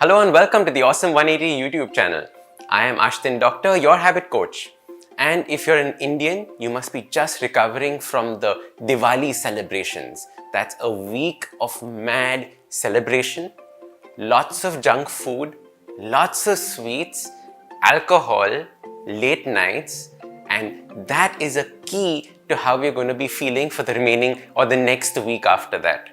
Hello and welcome to the Awesome 180 YouTube channel. I am Ashtin Doctor, your habit coach. And if you're an Indian, you must be just recovering from the Diwali celebrations. That's a week of mad celebration, lots of junk food, lots of sweets, alcohol, late nights, and that is a key to how we're going to be feeling for the remaining or the next week after that.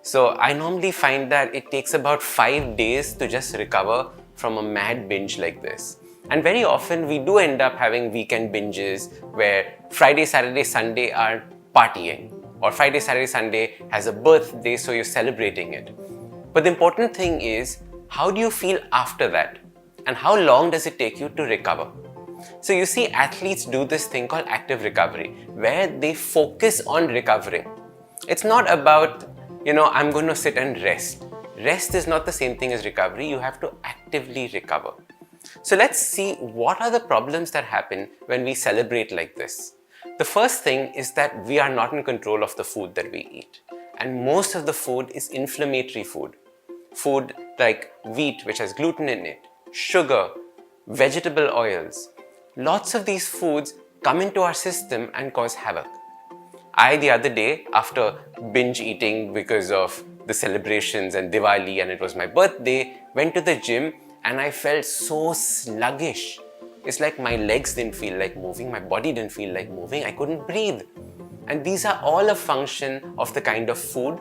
So I normally find that it takes about 5 days to just recover from a mad binge like this. And very often we do end up having weekend binges where Friday, Saturday, Sunday are partying, or Friday, Saturday, Sunday has a birthday, so you're celebrating it. But the important thing is, how do you feel after that? And how long does it take you to recover? So you see, athletes do this thing called active recovery, where they focus on recovering. It's not about, I'm going to sit and rest. Rest is not the same thing as recovery. You have to actively recover. So let's see what are the problems that happen when we celebrate like this. The first thing is that we are not in control of the food that we eat. And most of the food is inflammatory food. Food like wheat, which has gluten in it, sugar, vegetable oils. Lots of these foods come into our system and cause havoc. The other day, after binge eating because of the celebrations and Diwali and it was my birthday, went to the gym and I felt so sluggish. It's like my legs didn't feel like moving, my body didn't feel like moving, I couldn't breathe. And these are all a function of the kind of food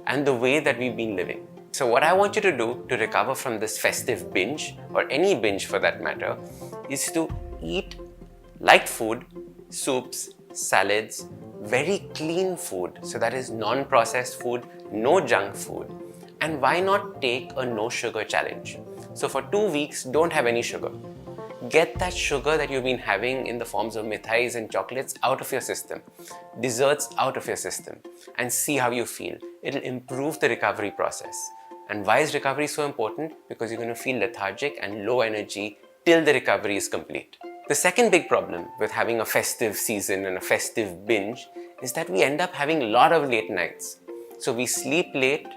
and the way that we've been living. So what I want you to do to recover from this festive binge, or any binge for that matter, is to eat light food, soups, salads, very clean food. So that is non-processed food, no junk food. And why not take a no sugar challenge? So for 2 weeks, don't have any sugar. Get that sugar that you've been having in the forms of mithais and chocolates out of your system, desserts out of your system, and see how you feel. It'll improve the recovery process. And why is recovery so important? Because you're going to feel lethargic and low energy till the recovery is complete. The second big problem with having a festive season and a festive binge is that we end up having a lot of late nights. So we sleep late,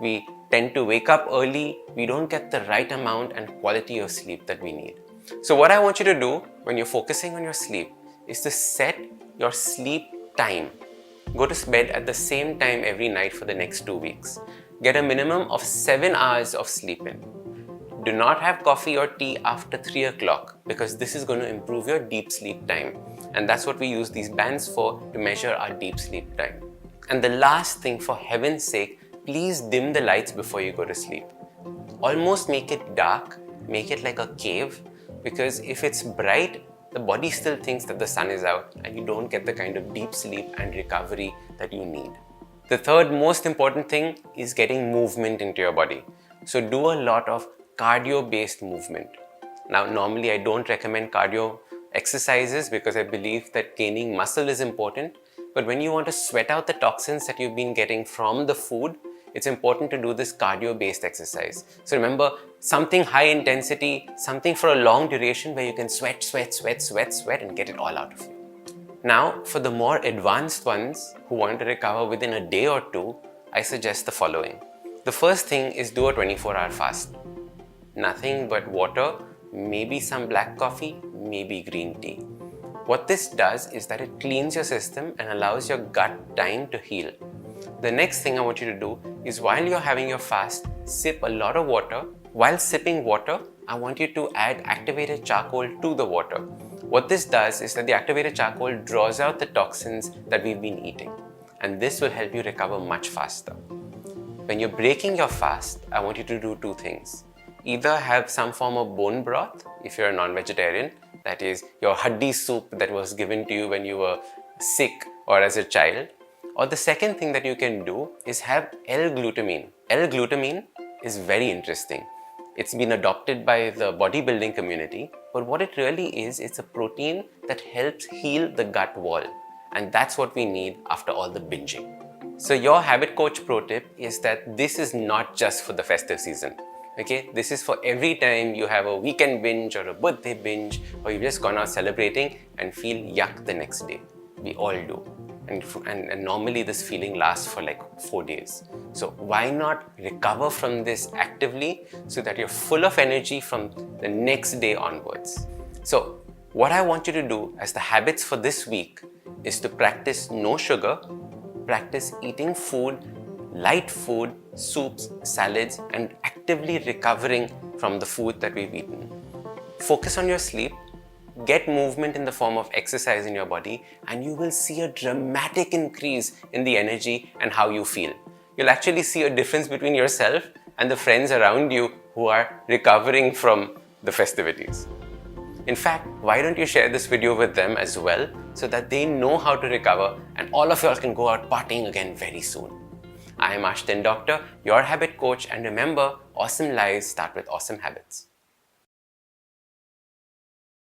we tend to wake up early, we don't get the right amount and quality of sleep that we need. So what I want you to do when you're focusing on your sleep is to set your sleep time. Go to bed at the same time every night for the next 2 weeks. Get a minimum of 7 hours of sleep in. Do not have coffee or tea after 3 o'clock because this is going to improve your deep sleep time. And that's what we use these bands for, to measure our deep sleep time. And the last thing, for heaven's sake, please dim the lights before you go to sleep. Almost make it dark, make it like a cave, because if it's bright, the body still thinks that the sun is out and you don't get the kind of deep sleep and recovery that you need. The third most important thing is getting movement into your body. So do a lot of cardio-based movement. Now, normally I don't recommend cardio exercises because I believe that gaining muscle is important. But when you want to sweat out the toxins that you've been getting from the food, it's important to do this cardio-based exercise. So remember, something high intensity, something for a long duration where you can sweat and get it all out of you. Now, for the more advanced ones who want to recover within a day or two, I suggest the following. The first thing is do a 24-hour fast. Nothing but water, maybe some black coffee, maybe green tea. What this does is that it cleans your system and allows your gut time to heal. The next thing I want you to do is, while you're having your fast, sip a lot of water. While sipping water, I want you to add activated charcoal to the water. What this does is that the activated charcoal draws out the toxins that we've been eating, and this will help you recover much faster. When you're breaking your fast, I want you to do 2 things. Either have some form of bone broth if you're a non-vegetarian, that is your haddi soup that was given to you when you were sick or as a child. Or the second thing that you can do is have L-glutamine. L-glutamine is very interesting. It's been adopted by the bodybuilding community, but what it really is, it's a protein that helps heal the gut wall. And that's what we need after all the binging. So your habit coach pro tip is that this is not just for the festive season. Okay, this is for every time you have a weekend binge or a birthday binge, or you've just gone out celebrating and feel yuck the next day. We all do. and normally this feeling lasts for like 4 days. So why not recover from this actively so that you're full of energy from the next day onwards? So what I want you to do as the habits for this week is to practice no sugar, practice eating food, light food, soups, salads, and actively recovering from the food that we've eaten. Focus on your sleep, get movement in the form of exercise in your body, and you will see a dramatic increase in the energy and how you feel. You'll actually see a difference between yourself and the friends around you who are recovering from the festivities. In fact, why don't you share this video with them as well so that they know how to recover and all of y'all can go out partying again very soon. I am Ashton Doctor, your habit coach, and remember, awesome lives start with awesome habits.